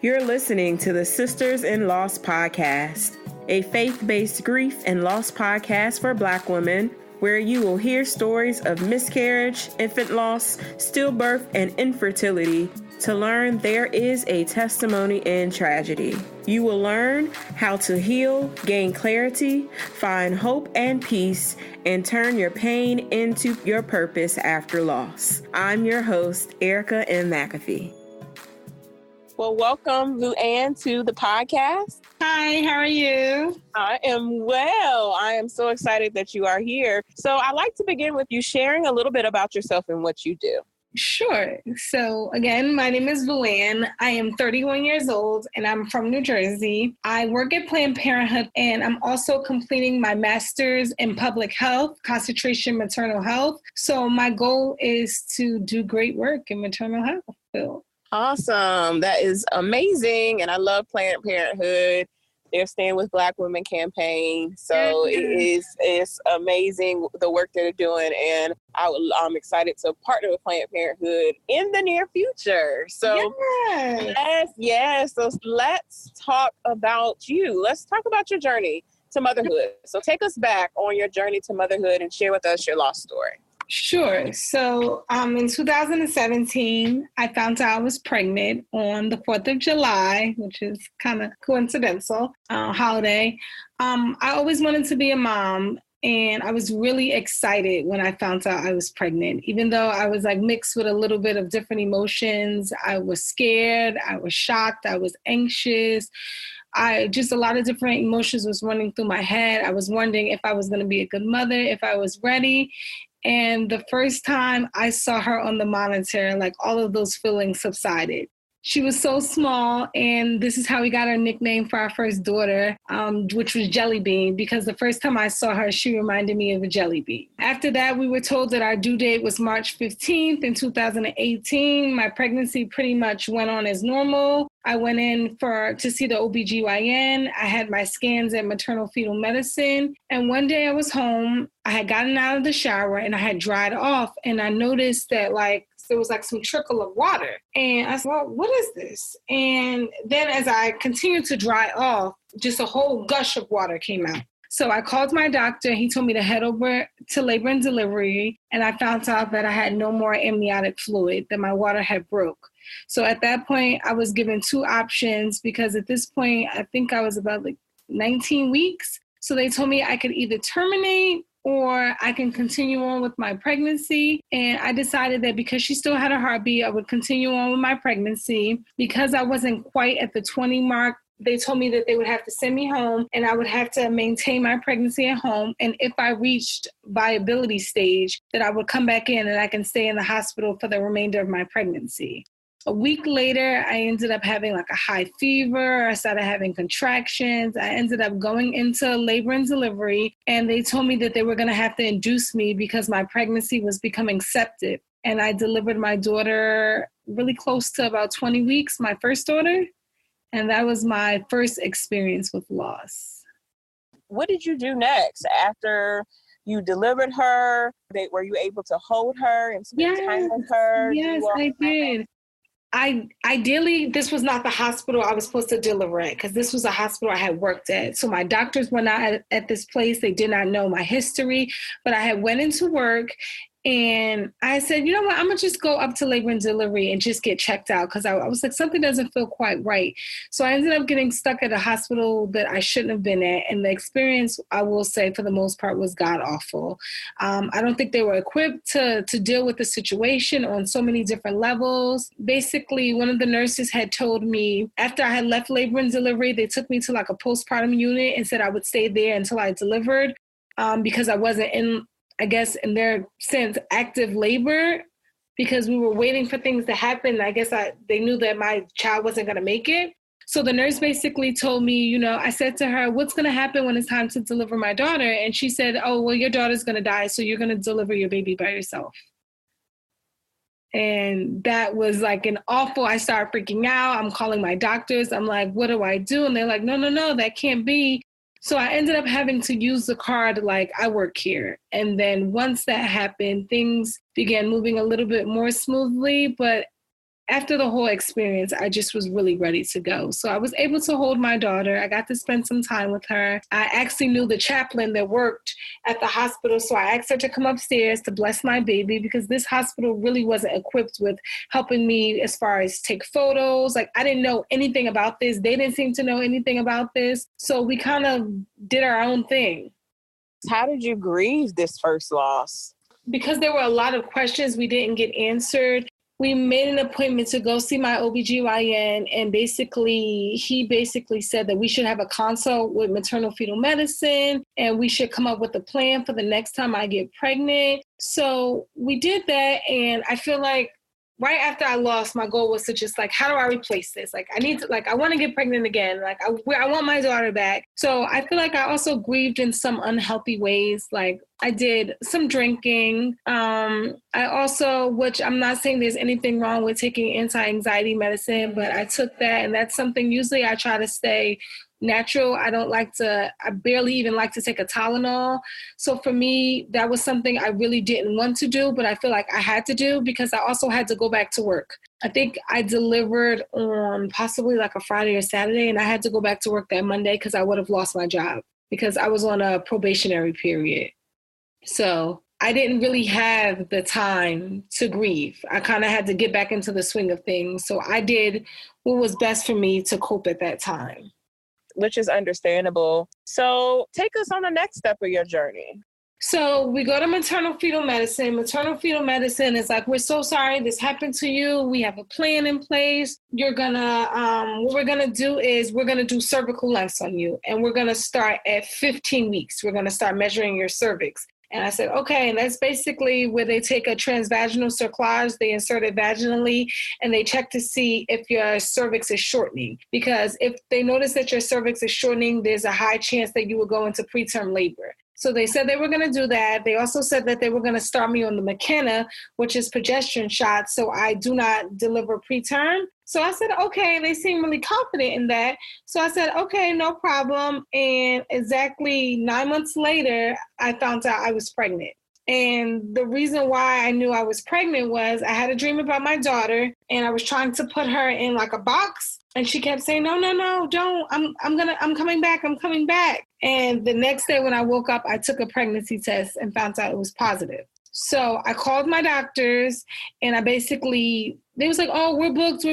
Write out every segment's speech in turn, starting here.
You're listening to the Sisters in Loss podcast, a faith-based grief and loss podcast for Black women, where you will hear stories of miscarriage, infant loss, stillbirth, and infertility to learn there is a testimony in tragedy. You will learn how to heal, gain clarity, find hope and peace, and turn your pain into your purpose after loss. I'm your host, Erica M. McAfee. Well, welcome, VuAn, to the podcast. Hi, how are you? I am well. I am so excited that you are here. So I'd like to begin with you sharing a little bit about yourself and what you do. Sure. So again, my name is VuAn. I am 31 years old and I'm from New Jersey. I work at Planned Parenthood and I'm also completing my master's in public health, concentration maternal health. So my goal is to do great work in maternal health field. Awesome. That is amazing. And I love Planned Parenthood. Their Stand With Black Women campaign. So it's amazing the work that they're doing. And I'm excited to partner with Planned Parenthood in the near future. So yes. So let's talk about you. Let's talk about your journey to motherhood. So take us back on your journey to motherhood and share with us your lost story. Sure. So in 2017, I found out I was pregnant on the 4th of July, which is kind of coincidental, holiday. I always wanted to be a mom, and I was really excited when I found out I was pregnant, even though I was like mixed with a little bit of different emotions. I was scared, I was shocked, I was anxious. Just a lot of different emotions was running through my head. I was wondering if I was going to be a good mother, if I was ready. And the first time I saw her on the monitor, like all of those feelings subsided. She was so small, and this is how we got our nickname for our first daughter, which was Jelly Bean, because the first time I saw her, she reminded me of a jelly bean. After that, we were told that our due date was March 15th in 2018. My pregnancy pretty much went on as normal. I went in to see the OBGYN. I had my scans at Maternal Fetal Medicine. And one day I was home. I had gotten out of the shower and I had dried off. And I noticed that there was some trickle of water. And I said, well, what is this? And then as I continued to dry off, just a whole gush of water came out. So I called my doctor. He told me to head over to labor and delivery. And I found out that I had no more amniotic fluid, that my water had broke. So at that point, I was given two options because at this point, I think I was about 19 weeks. So they told me I could either terminate or I can continue on with my pregnancy. And I decided that because she still had a heartbeat, I would continue on with my pregnancy. Because I wasn't quite at the 20 mark, they told me that they would have to send me home and I would have to maintain my pregnancy at home. And if I reached viability stage, that I would come back in and I can stay in the hospital for the remainder of my pregnancy. A week later, I ended up having a high fever. I started having contractions. I ended up going into labor and delivery, and they told me that they were going to have to induce me because my pregnancy was becoming septic. And I delivered my daughter really close to about 20 weeks, my first daughter. And that was my first experience with loss. What did you do next after you delivered her? Were you able to hold her and spend time with her? Yes, I did. Ideally, this was not the hospital I was supposed to deliver at because this was a hospital I had worked at. So my doctors were not at this place. They did not know my history, but I had went into work and I said, you know what, I'm going to just go up to labor and delivery and just get checked out because I was like, something doesn't feel quite right. So I ended up getting stuck at a hospital that I shouldn't have been at. And the experience, I will say, for the most part, was god-awful. I don't think they were equipped to deal with the situation on so many different levels. Basically, one of the nurses had told me after I had left labor and delivery, they took me to a postpartum unit and said I would stay there until I delivered because I wasn't in their sense, active labor because we were waiting for things to happen. I guess they knew that my child wasn't going to make it. So the nurse basically told me, I said to her, what's going to happen when it's time to deliver my daughter? And she said, oh, well, your daughter's going to die, so you're going to deliver your baby by yourself. And that was an awful, I started freaking out. I'm calling my doctors. I'm like, what do I do? And they're like, no, that can't be. So I ended up having to use the card I work here. And then once that happened, things began moving a little bit more smoothly. But after the whole experience, I just was really ready to go. So I was able to hold my daughter. I got to spend some time with her. I actually knew the chaplain that worked at the hospital. So I asked her to come upstairs to bless my baby because this hospital really wasn't equipped with helping me as far as take photos. Like, I didn't know anything about this. They didn't seem to know anything about this. So we kind of did our own thing. How did you grieve this first loss? Because there were a lot of questions we didn't get answered. We made an appointment to go see my OBGYN, and he basically said that we should have a consult with maternal fetal medicine, and we should come up with a plan for the next time I get pregnant. So we did that, and I feel like right after I lost, my goal was to just like, how do I replace this? Like, I want to get pregnant again. Like, I want my daughter back. So I feel like I also grieved in some unhealthy ways. Like, I did some drinking. I also, which I'm not saying there's anything wrong with taking anti-anxiety medicine, but I took that, and that's something usually I try to stay natural. I barely even like to take a Tylenol. So for me, that was something I really didn't want to do, but I feel like I had to do because I also had to go back to work. I think I delivered on possibly like a Friday or Saturday, and I had to go back to work that Monday because I would have lost my job because I was on a probationary period. So I didn't really have the time to grieve. I kind of had to get back into the swing of things. So I did what was best for me to cope at that time. Which is understandable. So take us on the next step of your journey. So we go to maternal fetal medicine. Maternal fetal medicine is like, we're so sorry this happened to you. We have a plan in place. What we're going to do is we're going to do cervical lengths on you. And we're going to start at 15 weeks. We're going to start measuring your cervix. And I said, okay, and that's basically where they take a transvaginal cerclage, they insert it vaginally, and they check to see if your cervix is shortening. Because if they notice that your cervix is shortening, there's a high chance that you will go into preterm labor. So they said they were going to do that. They also said that they were going to start me on the McKenna, which is progesterone shots, so I do not deliver preterm. So I said, okay, they seem really confident in that. So I said, okay, no problem. And exactly 9 months later, I found out I was pregnant. And the reason why I knew I was pregnant was I had a dream about my daughter, and I was trying to put her in like a box. And she kept saying, no, don't. I'm coming back. And the next day when I woke up, I took a pregnancy test and found out it was positive. So I called my doctors, and they was like, oh, we're booked.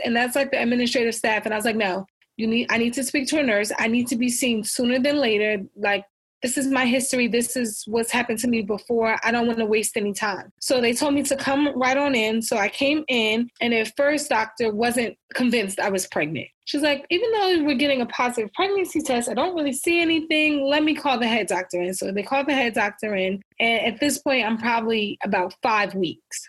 And that's like the administrative staff. And I was like, no, I need to speak to a nurse. I need to be seen sooner than later. Like, this is my history. This is what's happened to me before. I don't want to waste any time. So they told me to come right on in. So I came in, and at first doctor wasn't convinced I was pregnant. She's like, even though we're getting a positive pregnancy test, I don't really see anything. Let me call the head doctor in. So they called the head doctor in. And at this point, I'm probably about 5 weeks.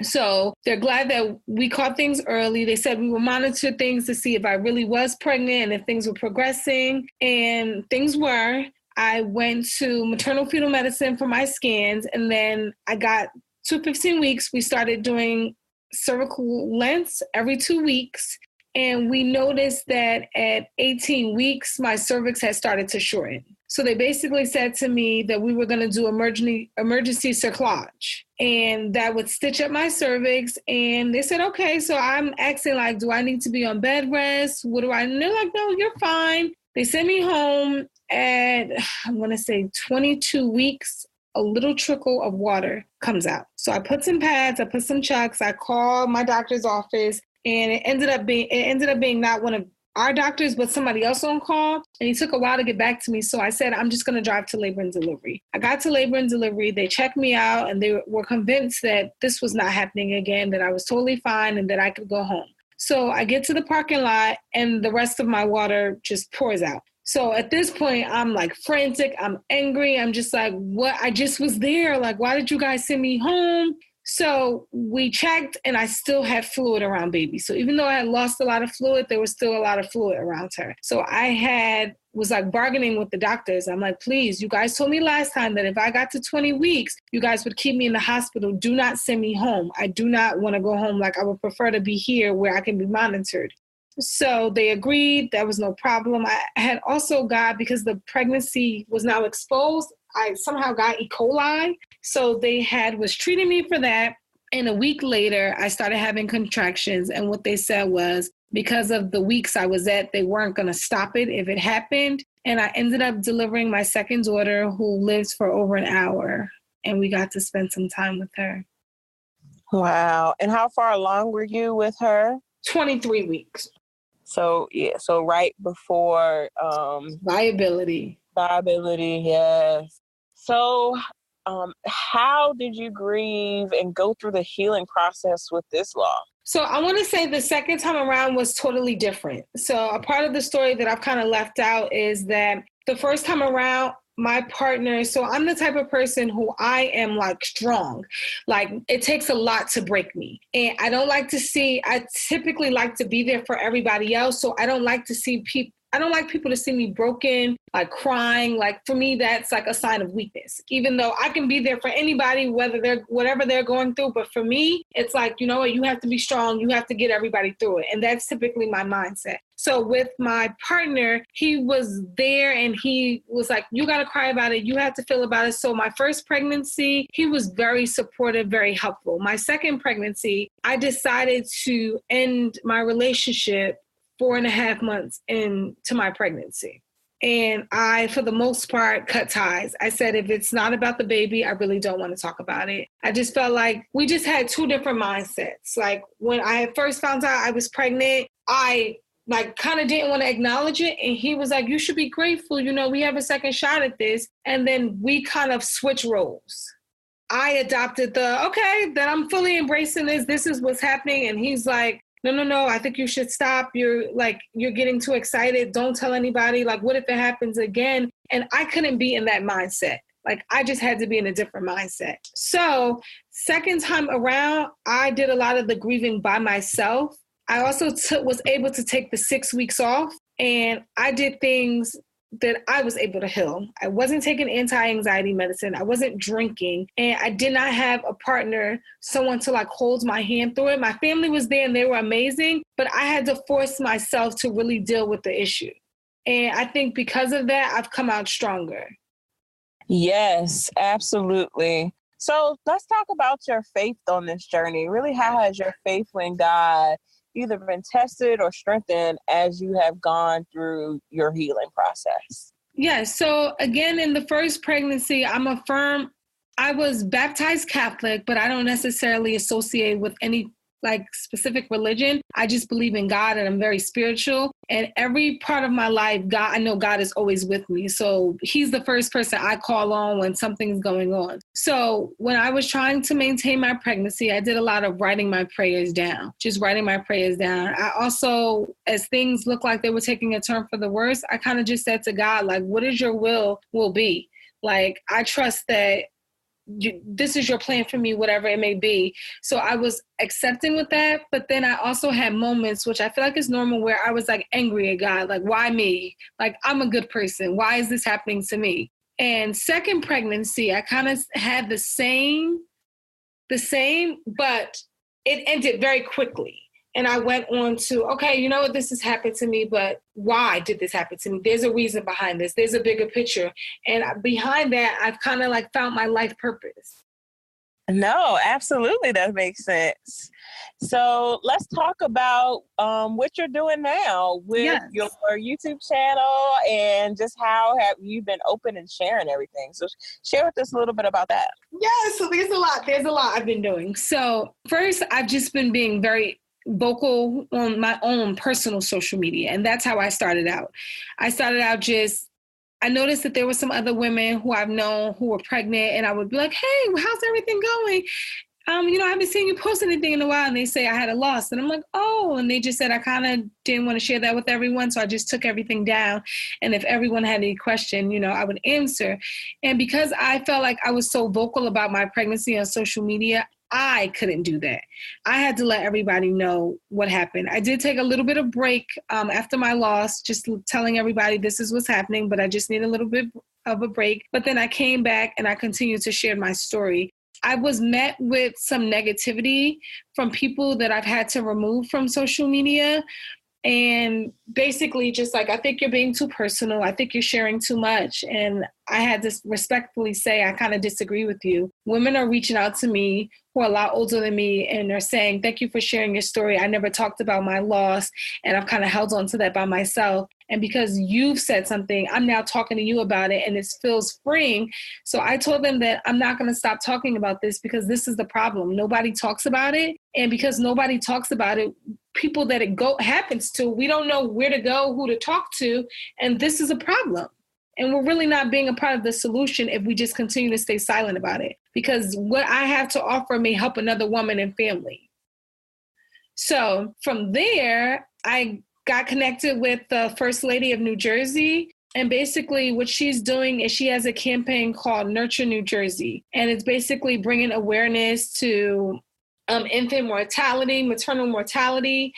So they're glad that we caught things early. They said we will monitor things to see if I really was pregnant and if things were progressing. And things were. I went to maternal fetal medicine for my scans, and then I got to 15 weeks. We started doing cervical lengths every 2 weeks, and we noticed that at 18 weeks, my cervix had started to shorten. So they basically said to me that we were going to do emergency cerclage, and that would stitch up my cervix. And they said, okay, so I'm asking, like, do I need to be on bed rest? And they're like, no, you're fine. They sent me home at, I'm going to say 22 weeks, a little trickle of water comes out. So I put some pads, I put some chucks, I called my doctor's office, and it ended up being not one of our doctors, but somebody else on call. And he took a while to get back to me. So I said, I'm just going to drive to labor and delivery. I got to labor and delivery. They checked me out, and they were convinced that this was not happening again, that I was totally fine and that I could go home. So I get to the parking lot, and the rest of my water just pours out. So at this point, I'm like frantic. I'm angry. I'm just like, what? I just was there. Like, why did you guys send me home? So we checked, and I still had fluid around baby. So even though I had lost a lot of fluid, there was still a lot of fluid around her. So I was like bargaining with the doctors. I'm like, please, you guys told me last time that if I got to 20 weeks, you guys would keep me in the hospital. Do not send me home. I do not want to go home. Like, I would prefer to be here where I can be monitored. So they agreed. That was no problem. I had also got, because the pregnancy was now exposed, I somehow got E. coli. So they was treating me for that. And a week later, I started having contractions. And what they said was because of the weeks I was at, they weren't going to stop it if it happened. And I ended up delivering my second daughter, who lives for over an hour. And we got to spend some time with her. Wow. And how far along were you with her? 23 weeks. So, yeah. So right before viability. Viability, yes. So how did you grieve and go through the healing process with this loss? So I want to say the second time around was totally different. So a part of the story that I've kind of left out is that the first time around, my partner, so I'm the type of person who I am like strong. Like it takes a lot to break me. And I don't like to see, I typically like to be there for everybody else. So I don't like to see people, I don't like people to see me broken, like crying. Like for me, that's like a sign of weakness, even though I can be there for anybody, whatever they're going through. But for me, it's like, you know what, you have to be strong. You have to get everybody through it. And that's typically my mindset. So with my partner, he was there and he was like, you got to cry about it. You have to feel about it. So my first pregnancy, he was very supportive, very helpful. My second pregnancy, I decided to end my relationship 4.5 months into my pregnancy. And I, for the most part, cut ties. I said, if it's not about the baby, I really don't want to talk about it. I just felt like we just had two different mindsets. Like when I had first found out I was pregnant, I kind of didn't want to acknowledge it. And he was like, you should be grateful. You know, we have a second shot at this. And then we kind of switched roles. I adopted okay, then I'm fully embracing this. This is what's happening. And he's like, no, I think you should stop. You're getting too excited. Don't tell anybody. Like, what if it happens again? And I couldn't be in that mindset. Like, I just had to be in a different mindset. So second time around, I did a lot of the grieving by myself. I also was able to take the 6 weeks off, and I did things that I was able to heal. I wasn't taking anti-anxiety medicine. I wasn't drinking, and I did not have a partner, someone to like hold my hand through it. My family was there and they were amazing, but I had to force myself to really deal with the issue. And I think because of that, I've come out stronger. Yes, absolutely. So let's talk about your faith on this journey. Really, how has your faith in God either been tested or strengthened as you have gone through your healing process? Yeah. So again, in the first pregnancy, I was baptized Catholic, but I don't necessarily associate with any like specific religion. I just believe in God and I'm very spiritual. And every part of my life, I know God is always with me. So he's the first person I call on when something's going on. So when I was trying to maintain my pregnancy, I did a lot of writing my prayers down, I also, as things looked like they were taking a turn for the worse, I kind of just said to God, like, what is your will be? Like, I trust that this is your plan for me, whatever it may be. So I was accepting with that. But then I also had moments, which I feel like is normal, where I was like angry at God, like, why me? Like, I'm a good person. Why is this happening to me? And second pregnancy, I kind of had the same, but it ended very quickly. And I went on to, okay, you know what, this has happened to me, but why did this happen to me? There's a reason behind this. There's a bigger picture. And behind that, I've kind of like found my life purpose. No, absolutely. That makes sense. So let's talk about what you're doing now with your YouTube channel and just how have you been open and sharing everything. So share with us a little bit about that. Yeah, so there's a lot I've been doing. So first, I've just been being very vocal on my own personal social media. And that's how I started out. I noticed that there were some other women who I've known who were pregnant, and I would be like, hey, how's everything going? I haven't seen you post anything in a while. And they say I had a loss. And I'm like, oh, and they just said I kind of didn't want to share that with everyone. So I just took everything down. And if everyone had any question, I would answer. And because I felt like I was so vocal about my pregnancy on social media, I couldn't do that. I had to let everybody know what happened. I did take a little bit of break after my loss, just telling everybody this is what's happening, but I just need a little bit of a break. But then I came back and I continued to share my story. I was met with some negativity from people that I've had to remove from social media. and basically just like, I think you're being too personal. I think you're sharing too much. And I had to respectfully say, I kind of disagree with you. Women are reaching out to me who are a lot older than me, and they're saying, thank you for sharing your story. I never talked about my loss, and I've kind of held on to that by myself. And because you've said something, I'm now talking to you about it, and it feels freeing. So I told them that I'm not going to stop talking about this because this is the problem. Nobody talks about it. And because nobody talks about it, people that it happens to, we don't know where to go, who to talk to. And this is a problem. And we're really not being a part of the solution if we just continue to stay silent about it. Because what I have to offer may help another woman and family. So from there, I got connected with the First Lady of New Jersey. And basically what she's doing is she has a campaign called Nurture New Jersey. And it's basically bringing awareness to infant mortality, maternal mortality,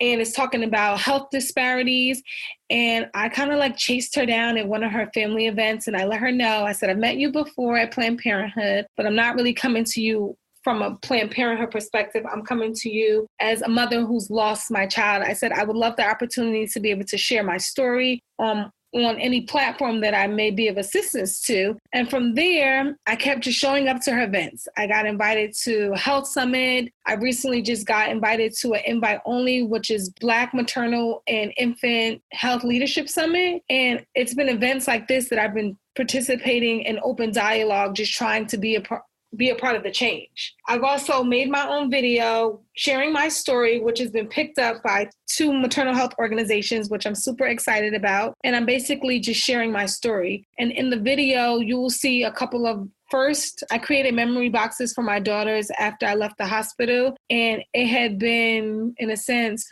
and it's talking about health disparities. And I kind of like chased her down at one of her family events, and I let her know, I said, I've met you before at Planned Parenthood, but I'm not really coming to you from a Planned Parenthood perspective. I'm coming to you as a mother who's lost my child. I said, I would love the opportunity to be able to share my story on any platform that I may be of assistance to. And from there, I kept just showing up to her events. I got invited to a health summit. I recently just got invited to an invite only, which is Black Maternal and Infant Health Leadership Summit. And it's been events like this that I've been participating in open dialogue, just trying to be a part of the change. I've also made my own video sharing my story, which has been picked up by 2 maternal health organizations, which I'm super excited about. And I'm basically just sharing my story. And in the video, you will see a couple of first, I created memory boxes for my daughters after I left the hospital. And it had been, in a sense,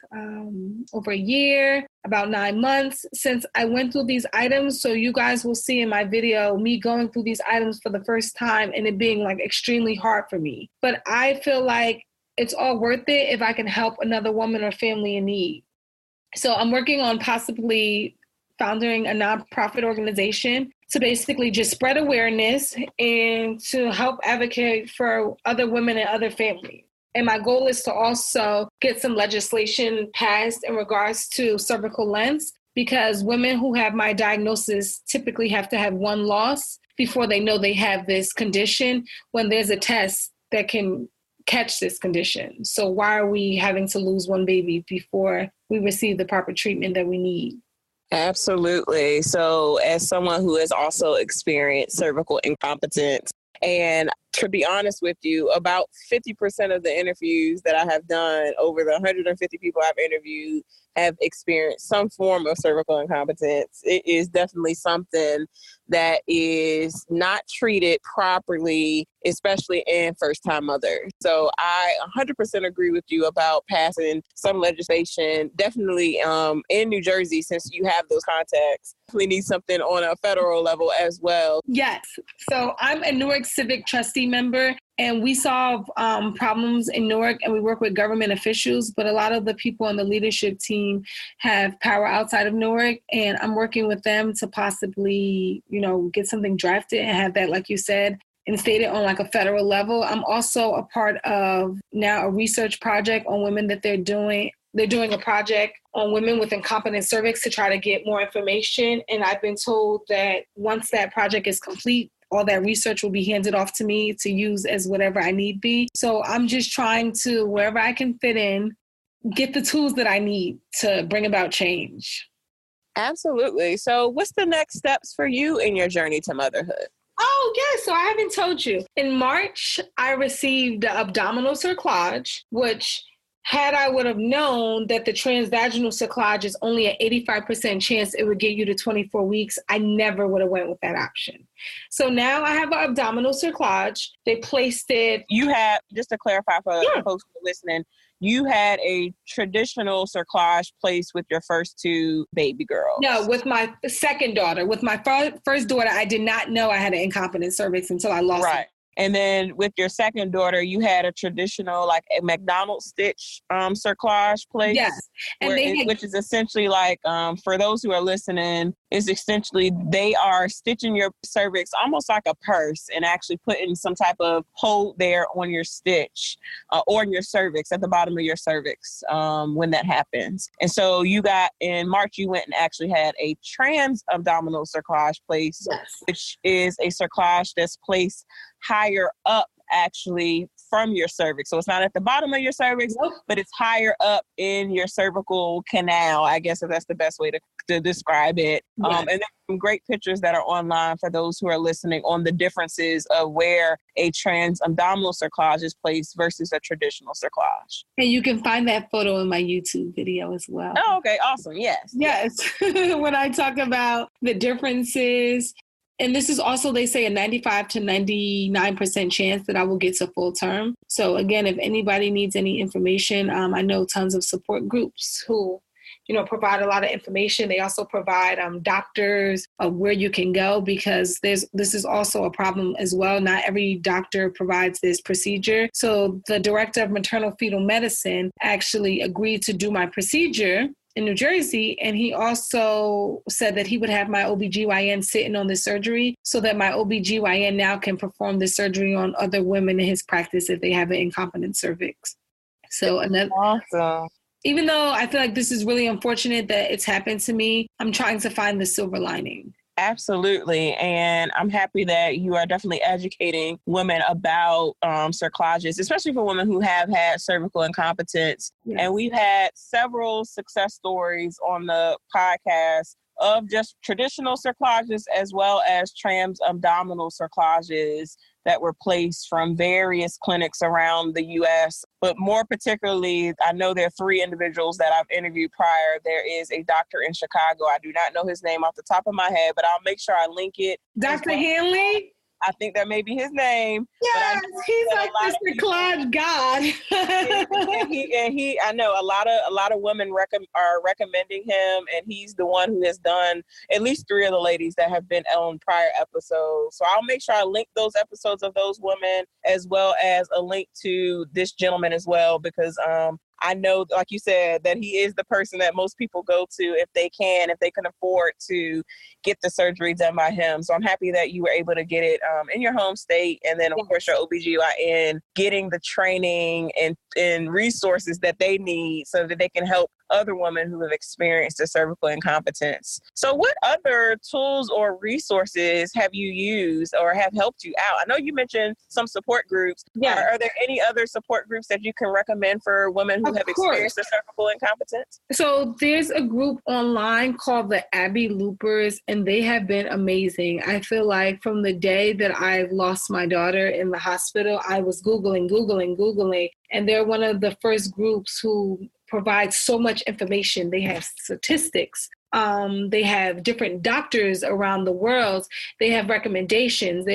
over a year, about 9 months since I went through these items. So you guys will see in my video me going through these items for the first time and it being like extremely hard for me. But I feel like it's all worth it if I can help another woman or family in need. So I'm working on possibly founding a nonprofit organization to basically just spread awareness and to help advocate for other women and other families. And my goal is to also get some legislation passed in regards to cervical lengths, because women who have my diagnosis typically have to have 1 loss before they know they have this condition, when there's a test that can catch this condition. So why are we having to lose 1 baby before we receive the proper treatment that we need? Absolutely. So as someone who has also experienced cervical incompetence, and to be honest with you, about 50% of the interviews that I have done, over the 150 people I've interviewed, have experienced some form of cervical incompetence. It is definitely something that is not treated properly, especially in first-time mothers. So I 100% agree with you about passing some legislation, definitely in New Jersey, since you have those contacts. We need something on a federal level as well. Yes. So I'm a Newark Civic trustee member, and we solve problems in Newark, and we work with government officials, but a lot of the people on the leadership team have power outside of Newark, and I'm working with them to possibly, get something drafted and have that, like you said, instated on like a federal level. I'm also a part of now a research project on women that they're doing a project on women with incompetent cervix to try to get more information. And I've been told that once that project is complete, all that research will be handed off to me to use as whatever I need be. So I'm just trying to, wherever I can fit in, get the tools that I need to bring about change. Absolutely. So what's the next steps for you in your journey to motherhood? Oh, yes. So I haven't told you. In March, I received the abdominal cerclage, which had I would have known that the transvaginal cerclage is only an 85% chance it would get you to 24 weeks, I never would have went with that option. So now I have an abdominal cerclage. They placed it. You had, just to clarify for the folks who are listening, you had a traditional cerclage placed with your first 2 baby girls. No, with my second daughter. With my first daughter, I did not know I had an incompetent cervix until I lost it. And then with your second daughter, you had a traditional, like a McDonald's stitch cerclage place. Yes. And which is essentially like, for those who are listening, is essentially they are stitching your cervix almost like a purse and actually putting some type of hold there on your stitch or in your cervix, at the bottom of your cervix when that happens. And so in March, you went and actually had a Trans Abdominal Cerclage placed, yes, which is a cerclage that's placed higher up actually from your cervix. So it's not at the bottom of your cervix, nope, but it's higher up in your cervical canal, I guess, if that's the best way to describe it. Yes. And there's some great pictures that are online for those who are listening on the differences of where a Trans Abdominal Cerclage is placed versus a traditional cerclage. And you can find that photo in my YouTube video as well. Oh, okay. Awesome. Yes. Yes. When I talk about the differences, and this is also, they say, a 95 to 99% chance that I will get to full term. So again, if anybody needs any information, I know tons of support groups who, provide a lot of information. They also provide doctors of where you can go, because this is also a problem as well. Not every doctor provides this procedure. So the director of maternal fetal medicine actually agreed to do my procedure in New Jersey. And he also said that he would have my OBGYN sitting on the surgery so that my OBGYN now can perform the surgery on other women in his practice if they have an incompetent cervix. So awesome. Even though I feel like this is really unfortunate that it's happened to me, I'm trying to find the silver lining. Absolutely. And I'm happy that you are definitely educating women about cerclages, especially for women who have had cervical incompetence. Yes. And we've had several success stories on the podcast of just traditional cerclages as well as trans abdominal cerclages that were placed from various clinics around the U.S. But more particularly, I know there are 3 individuals that I've interviewed prior. There is a doctor in Chicago. I do not know his name off the top of my head, but I'll make sure I link it. Dr. Hanley? I think that may be his name. Yes, he's like the cerclage god. I know a lot of women are recommending him, and he's the one who has done at least 3 of the ladies that have been on prior episodes. So I'll make sure I link those episodes of those women as well as a link to this gentleman as well, because I know, like you said, that he is the person that most people go to if they can afford to get the surgery done by him. So I'm happy that you were able to get it in your home state. And then, of course, your OBGYN getting the training and resources that they need so that they can help other women who have experienced a cervical incompetence. So what other tools or resources have you used or have helped you out? I know you mentioned some support groups. Yeah. Are there any other support groups that you can recommend for women who have experienced a cervical incompetence? So there's a group online called the Abby Loopers, and they have been amazing. I feel like from the day that I lost my daughter in the hospital, I was Googling, and they're one of the first groups who provide so much information. They have statistics. They have different doctors around the world. They have recommendations.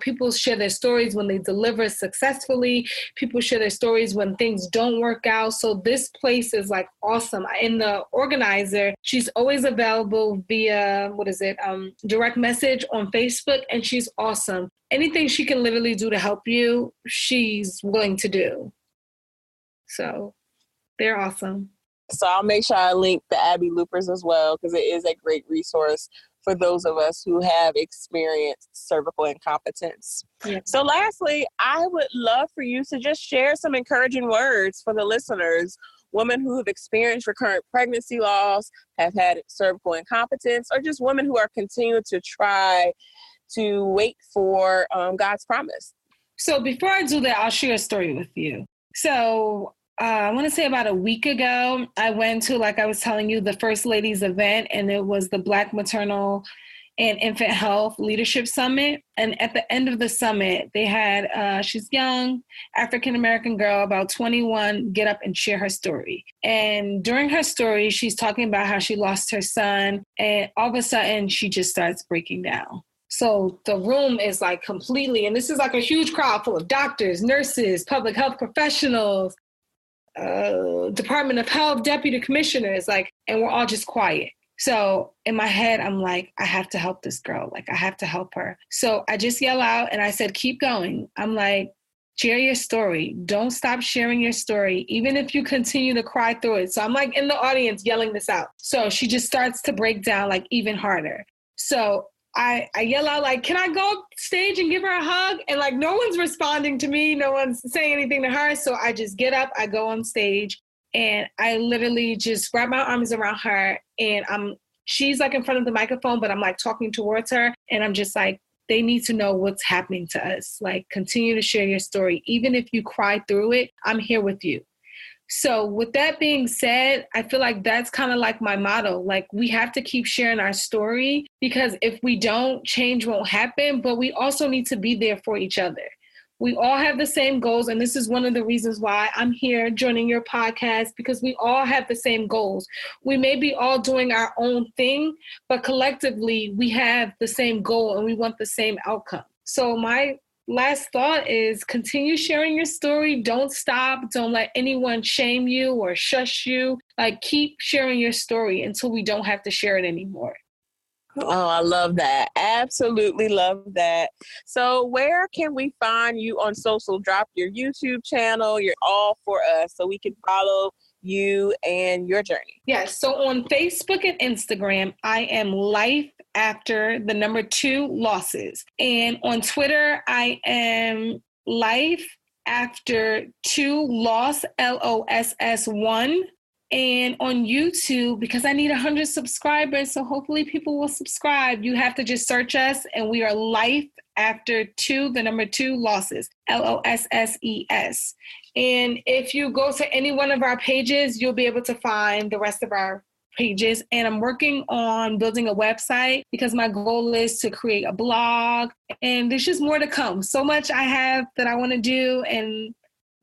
People share their stories when they deliver successfully. People share their stories when things don't work out. So this place is like awesome. And the organizer, she's always available via, direct message on Facebook, and she's awesome. Anything she can literally do to help you, she's willing to do. So they're awesome. So I'll make sure I link the Abby Loopers as well, because it is a great resource for those of us who have experienced cervical incompetence. Yeah. So lastly, I would love for you to just share some encouraging words for the listeners, women who have experienced recurrent pregnancy loss, have had cervical incompetence, or just women who are continuing to try to wait for God's promise. So before I do that, I'll share a story with you. So I want to say about a week ago, I went to, like I was telling you, the First Ladies event, and it was the Black Maternal and Infant Health Leadership Summit. And at the end of the summit, they had, she's young, African-American girl, about 21, get up and share her story. And during her story, she's talking about how she lost her son, and all of a sudden, she just starts breaking down. So the room is like completely, and this is like a huge crowd full of doctors, nurses, public health professionals, Department of Health, deputy commissioners, and we're all just quiet. So in my head, I'm like, I have to help this girl. I have to help her. So I just yell out and I said, keep going. I'm like, share your story. Don't stop sharing your story, even if you continue to cry through it. So I'm like in the audience yelling this out. So she just starts to break down like even harder. So I yell out like, can I go up stage and give her a hug? And like, no one's responding to me. No one's saying anything to her. So I just get up, I go on stage, and I literally just wrap my arms around her, and she's like in front of the microphone, but I'm like talking towards her, and I'm just like, they need to know what's happening to us. Like, continue to share your story. Even if you cry through it, I'm here with you. So with that being said, I feel like that's kind of like my motto. Like, we have to keep sharing our story, because if we don't, change won't happen, but we also need to be there for each other. We all have the same goals. And this is one of the reasons why I'm here joining your podcast, because we all have the same goals. We may be all doing our own thing, but collectively we have the same goal and we want the same outcome. So my last thought is continue sharing your story. Don't stop. Don't let anyone shame you or shush you. Like, keep sharing your story until we don't have to share it anymore. Oh, I love that. Absolutely love that. So where can we find you on social? Drop your YouTube channel, your All For Us, so we can follow you and your journey. Yes. So on Facebook and Instagram, I am Life After the number 2 Losses. And on Twitter, I am Life After 2 Loss, LOSS1. And on YouTube, because I need 100 subscribers, so hopefully people will subscribe, you have to just search us, and we are Life After 2, the number 2 Losses, LOSSES. And if you go to any one of our pages, you'll be able to find the rest of our pages. And I'm working on building a website, because my goal is to create a blog, and there's just more to come. So much I have that I want to do, and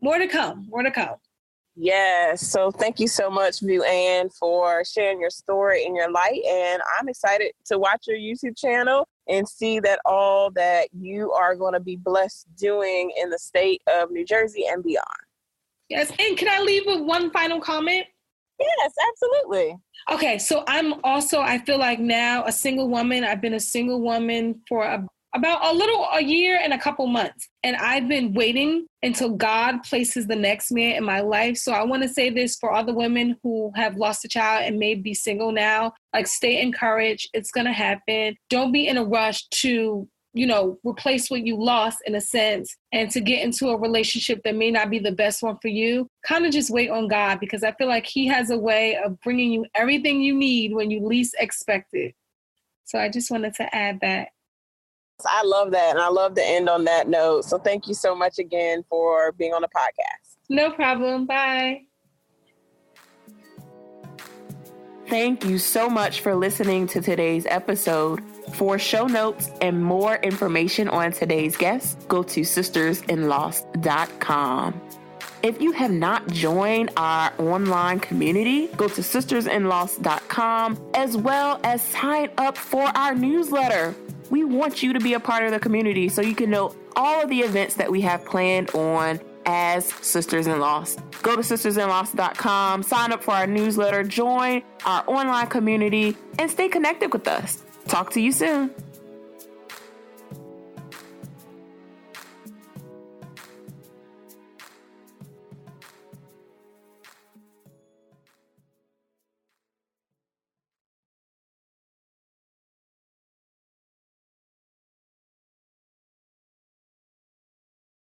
more to come. Yes. So thank you so much, VuAn, for sharing your story and your light. And I'm excited to watch your YouTube channel and see that all that you are going to be blessed doing in the state of New Jersey and beyond. Yes. And can I leave with one final comment? Yes, absolutely. Okay. So I feel like now a single woman. I've been a single woman for about a year and a couple months. And I've been waiting until God places the next man in my life. So I want to say this for other women who have lost a child and may be single now. Like, stay encouraged. It's going to happen. Don't be in a rush to, replace what you lost, in a sense, and to get into a relationship that may not be the best one for you. Kind of just wait on God, because I feel like He has a way of bringing you everything you need when you least expect it. So I just wanted to add that. I love that. And I love to end on that note. So thank you so much again for being on the podcast. No problem. Bye. Thank you so much for listening to today's episode. For show notes and more information on today's guest, go to sistersinloss.com. If you have not joined our online community, go to sistersinloss.com, as well as sign up for our newsletter. We want you to be a part of the community so you can know all of the events that we have planned on as Sisters in Loss. Go to sistersinloss.com, sign up for our newsletter, join our online community, and stay connected with us. Talk to you soon.